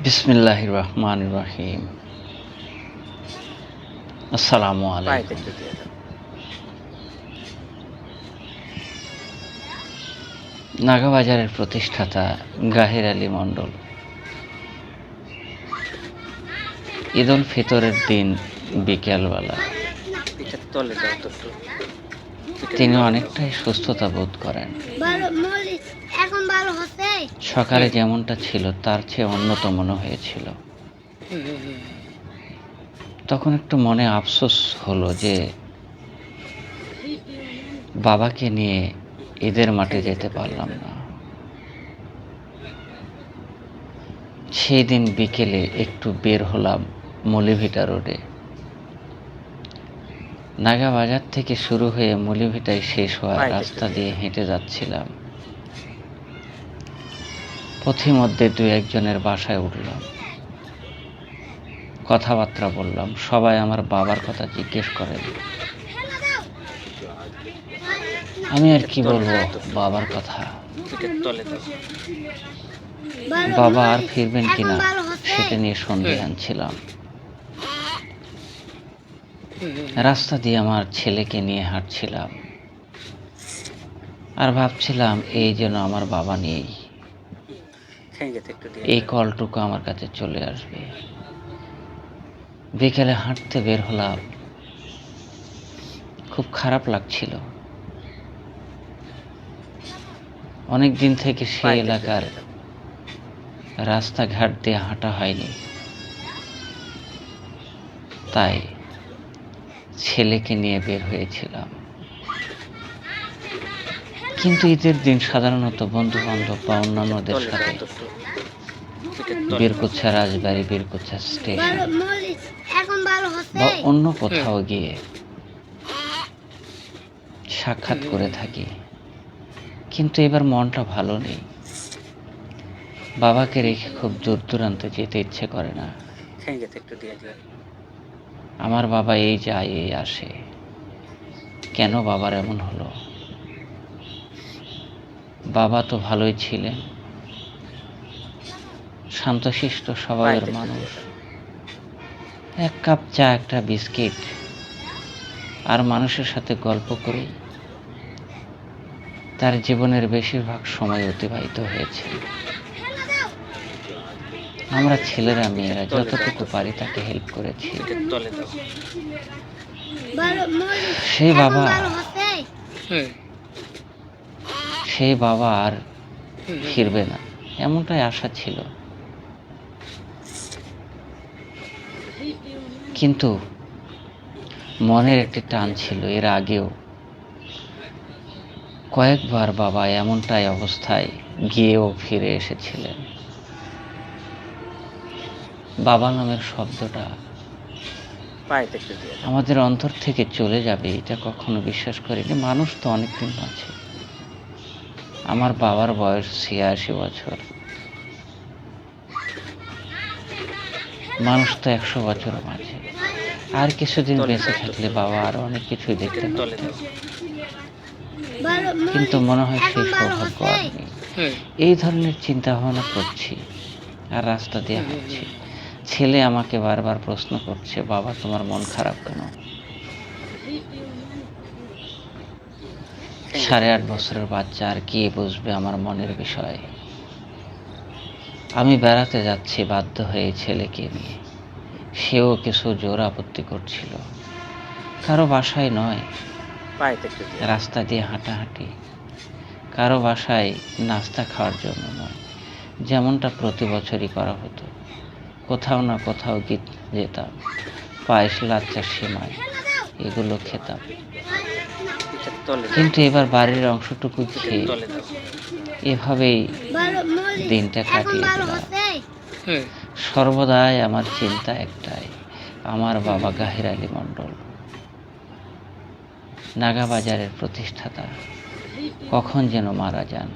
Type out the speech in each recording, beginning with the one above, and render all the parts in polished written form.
বিসমিল্লাহির রহমানির রহিম। আসসালামু আলাইকুম। নাগাবাজারের প্রতিষ্ঠাতা গাহির আলী মণ্ডল ঈদ উল ফিতরের দিন বিকেলবেলা তিনি অনেকটাই সুস্থতা বোধ করেন। সকালে যেমনটা ছিল তার চেয়ে উন্নত মনে হয়েছিল। তখন একটু মনে আফসোস হলো যে বাবাকে নিয়ে ঈদের মাঠে যেতে পারলাম না। সেই দিন বিকেলে একটু বের হলাম মলিভিটা রোডে। নাগাবাজার থেকে শুরু হয়ে মলিভিটায় শেষ হওয়া রাস্তা দিয়ে হেঁটে যাচ্ছিলাম। পথিমধ্যে দু একজনের বাসায় উঠলাম, কথাবার্তা বললাম। সবাই আমার বাবার কথা জিজ্ঞেস করেন। আমি আর কি বলবো বাবার কথা। বাবা আর ফিরবেন কিনা সেটা নিয়ে সন্দেহান ছিলাম। রাস্তা দিয়ে আমার ছেলেকে নিয়ে হাঁটছিলাম আর ভাবছিলাম এই যেন আমার বাবা নেই, এই কলটুকু আমার কাছে চলে আসবে। বিকেলে হাঁটতে বের হলাম, খুব খারাপ লাগছিল। অনেক দিন থেকে সেই এলাকার রাস্তাঘাট দিয়ে হাঁটা হয়নি, তাই ছেলেকে নিয়ে বের হয়েছিলাম। কিন্তু ঈদের দিন সাধারণত বন্ধু বান্ধব বা অন্যান্যদের সাথে বীরকুচ্ছা রাজবাড়ি, বীরকুচ্ছা স্টেশন বা অন্য কোথাও গিয়ে সাক্ষাৎ করে থাকি। কিন্তু এবার মনটা ভালো নেই। বাবাকে রেখে খুব দূর দূরান্তে যেতে ইচ্ছে করে না। আমার বাবা এই যায় এই আসে, কেন বাবার এমন হলো? বাবা তো ভালোই ছিলেন, শান্তশিষ্ট স্বভাবের মানুষ। এক কাপ চা, একটা বিস্কিট আর মানুষের সাথে গল্প করেই তার জীবনের বেশিরভাগ সময় অতিবাহিত হয়েছে। আমরা ছেলেরা মেয়েরা যতটুকু পারি তাকে হেল্প করেছি। সেই বাবা আর ফিরবে না এমনটাই আশা ছিল। কিন্তু মনের একটি টান ছিল। এর আগেও কয়েকবার বাবা এমনটাই অবস্থায় গিয়েও ফিরে এসেছিলেন। বাবা নামের শব্দটা আমাদের অন্তর থেকে চলে যাবে এটা কখনো বিশ্বাস করিনি। মানুষ তো অনেকদিন আছে। আমার বাবার বয়স ৮৬ বছর, মানুষ তো ১০০ বছর মাঝে। আর কিছুদিন বেঁচে থাকলে বাবা আরো অনেক কিছুই দেখতে পারতেন, কিন্তু মনে হয় সেই সৌভাগ্য আর নেই। এই ধরনের চিন্তা ভাবনা করছি আর রাস্তা দিয়ে হাঁটছি। ছেলে আমাকে বারবার প্রশ্ন করছে, বাবা তোমার মন খারাপ কেন? ৮.৫ বছরের বাচ্চা আর কি বুঝবে আমার মনের বিষয়। আমি বেড়াতে যাচ্ছি বাধ্য হয়ে ছেলেকে নিয়ে। সেও কিছু জোর আপত্তি করছিল। কারো বাসায় নয়, রাস্তা দিয়ে হাঁটাহাঁটি। কারো বাসায় নাস্তা খাওয়ার জন্য নয়, যেমনটা প্রতি বছরই করা হতো। কোথাও না কোথাও যেতাম, পায়েস, লাচ্চা, সেমাই এগুলো খেতাম। কিন্তু এবার বাড়ির অংশটুকু খেয়ে এভাবেই দিনটা কাটিয়ে দিলাম। সর্বদাই আমার চিন্তা একটাই, আমার বাবা গাহির আলী মণ্ডল, নাগাবাজারের প্রতিষ্ঠাতা, কখন যেন মারা যান।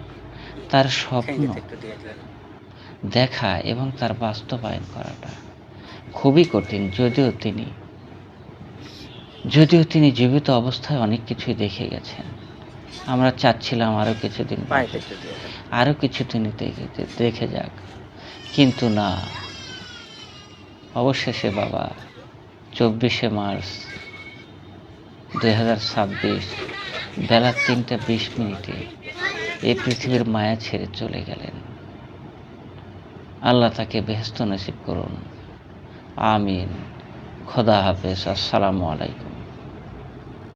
তার স্বপ্ন দেখা এবং তার বাস্তবায়ন করাটা খুবই কঠিন। যদিও তিনি জীবিত অবস্থায় অনেক কিছুই দেখে গেছেন। আমরা চাচ্ছিলাম আরো কিছুদিন, আরো কিছুদিন দেখে যাক, কিন্তু না, অবশেষে বাবা 24শে মার্চ 2026 বেলা 3:20 এই পৃথিবীর মায়া ছেড়ে চলে গেলেন। আল্লাহ তাকে বেহেশত নসিব করুন। আমিন। খোদা হাফেজ। আসসালামু আলাইকুম।